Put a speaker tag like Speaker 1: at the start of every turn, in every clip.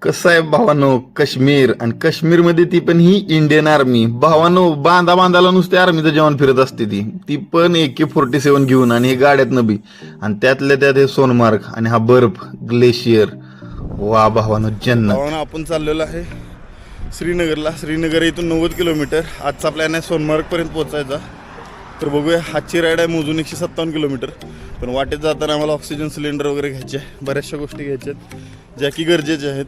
Speaker 1: कसं आहे भावानो, काश्मीर आणि काश्मीरमध्ये ती पण ही इंडियन आर्मी. भावानो, बांधायला नुसते आर्मीचं जवान फिरत असते ती पण AK-47 घेऊन आणि हे गाड्यात नबी. आणि त्यातल्या त्यात हे सोनमार्ग आणि हा बर्फ ग्लेशियर. वा भावानो, जन्नत.
Speaker 2: भावानो, आपण चाललेलो आहे श्रीनगरला. श्रीनगर इथून 90 किलोमीटर. आजचा प्लॅन आहे सोनमार्गपर्यंत पोहोचायचा. तर बघूया, हातची राईड आहे मोजून 157 किलोमीटर. पण वाटेत जाताना आम्हाला ऑक्सिजन सिलेंडर वगैरे घ्यायचे आहे, बऱ्याचशा गोष्टी घ्यायच्या आहेत ज्या की गरजेच्या आहेत.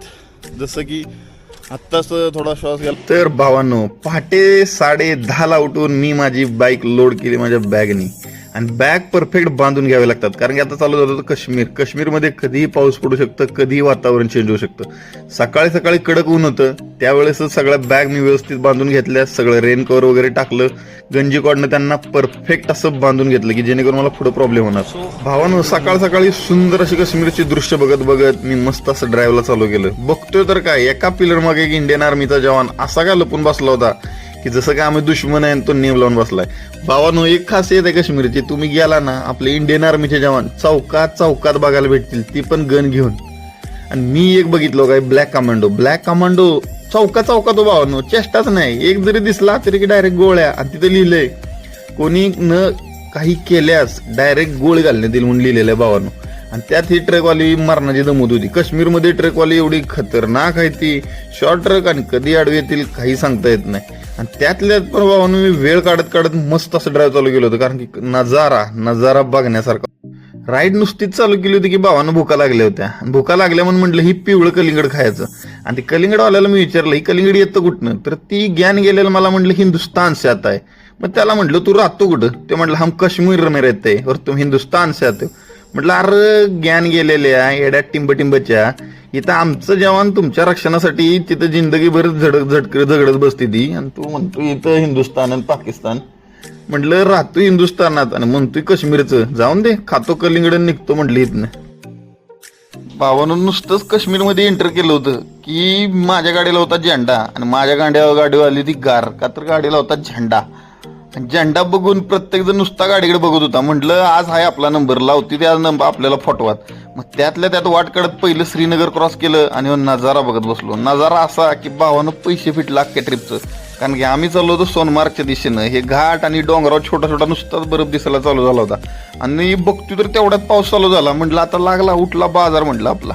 Speaker 2: जसं की आत्ताच थोडा श्वास घ्या.
Speaker 1: तर भावांनो, पहाटे 10:30ला उठून मी माझी बाईक लोड केली माझ्या बॅगनी. आणि बॅग परफेक्ट बांधून घ्यावे लागतात, कारण की आता चालू झालं होतं काश्मीरमध्ये कधीही पाऊस पडू शकतं, कधीही वातावरण चेंज होऊ शकतं. सकाळी कडक ऊन होतं, त्यावेळेसच सगळ्या बॅग मी व्यवस्थित बांधून घेतल्या. सगळं रेन कव्हर वगैरे टाकलं, गंजी कॉडनं त्यांना परफेक्ट असं बांधून घेतलं की जेणेकरून मला पुढे प्रॉब्लेम होणार. भावानं, सकाळी सुंदर अशी काश्मीरची दृश्य बघत मी मस्त असं ड्राईव्हला चालू केलं. बघतोय तर काय, एका पिलर मागे एक इंडियन आर्मीचा जवान असा काय लपून बसला होता की जसं काय आम्ही दुश्मन आहे तो नेम लावून बसलाय. भावानो, एक खासियत आहे काश्मीरची, तुम्ही गेला ना आपले इंडियन आर्मीचे जवान चौकात बघायला भेटतील, ती पण गन घेऊन. आणि मी एक बघितलो काय, ब्लॅक कमांडो चौकात हो भावानो, चेष्टाच नाही. एक जरी दिसला तरी की डायरेक्ट गोळ्या. आणि तिथे लिहिलंय, कोणी न काही केल्यास डायरेक्ट गोळी घालण्यात येईल म्हणून लिहिलेलं आहे भावानो. आणि त्यात ही ट्रकवाली मरणाची दमत होती. काश्मीरमध्ये ट्रकवाली एवढी खतरनाक आहे, ती शॉर्ट ट्रक आणि कधी आडवी येतील काही सांगता येत नाही. आणि त्यातल्यात पण भावानो, मी वेळ काढत मस्त असं ड्राईव्ह चालू केलं होतं, कारण की नजारा बघण्यासारखा. राईड नुसतीच चालू केली होती की भावानं भुका लागल्या होत्या. भुका लागल्या म्हणून म्हटलं ही पिवळं कलिंगड खायचं. आणि ते कलिंगडवाल्याला मी विचारलं, ही कलिंगड येतं कुठनं? तर ती ज्ञान गेलेलं मला म्हटलं हिंदुस्तान से आता आहे. मग त्याला म्हटलं तू राहतो कुठं? ते म्हटलं हम काश्मीर में रहते हैं और तुम हिंदुस्तान से आते हो. म्हटलं अरे ज्ञान गेलेल्या येड्या टिंबच्या, इथं आमचं जवान तुमच्या रक्षणासाठी तिथं जिंदगीभर झगडत बसते ती, आणि तू म्हणतो इथं हिंदुस्तान आणि पाकिस्तान. म्हटलं राहतो हिंदुस्थानात आणि म्हणतोय काश्मीरचं. जाऊन दे, खातो कलिंगड निघतो म्हटलं इथनं. भावानं, नुसतंच काश्मीरमध्ये एंटर केलं होतं की माझ्या गाडीला होता झेंडा आणि माझ्या गाडीवर आली ती गार, का तर गाडीला होता झेंडा. झेंडा बघून प्रत्येक जण नुसता गाडीकडे बघत होता. म्हटलं आज हाय आपला नंबर, लावती ते आज नंबर आपल्याला फोटवात. मग त्यातल्या त्यात वाट काढत पहिलं श्रीनगर क्रॉस केलं आणि नजारा बघत बसलो. नजारा असा की भावानं पैसे फिटला अख्ख्या ट्रिपचं. कारण की आम्ही चाललो होतो सोनमार्गच्या दिशेनं. हे घाट आणि डोंगरावर छोटा नुसताच बर्फ दिसायला चालू झाला होता. आणि बघतोय तर तेवढ्यात पाऊस चालू झाला. म्हटलं आता लागला, उठला बाजार म्हटलं आपला.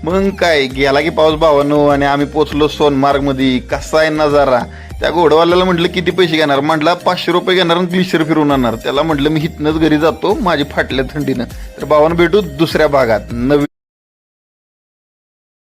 Speaker 1: मग काय, गेला की पाऊस भावानो. आणि आम्ही पोचलो सोनमार्गमध्ये. कसा आहे नजारा. त्या घोडवाल्याला म्हटलं किती पैसे घेणार? म्हटलं 500 रुपये घेणार आणि ग्लिशर फिरवून आणणार. त्याला म्हटलं मी इथनंच घरी जातो माझी फाटल्या थंडीनं. तर भावानं भेटू दुसऱ्या भागात नवीन.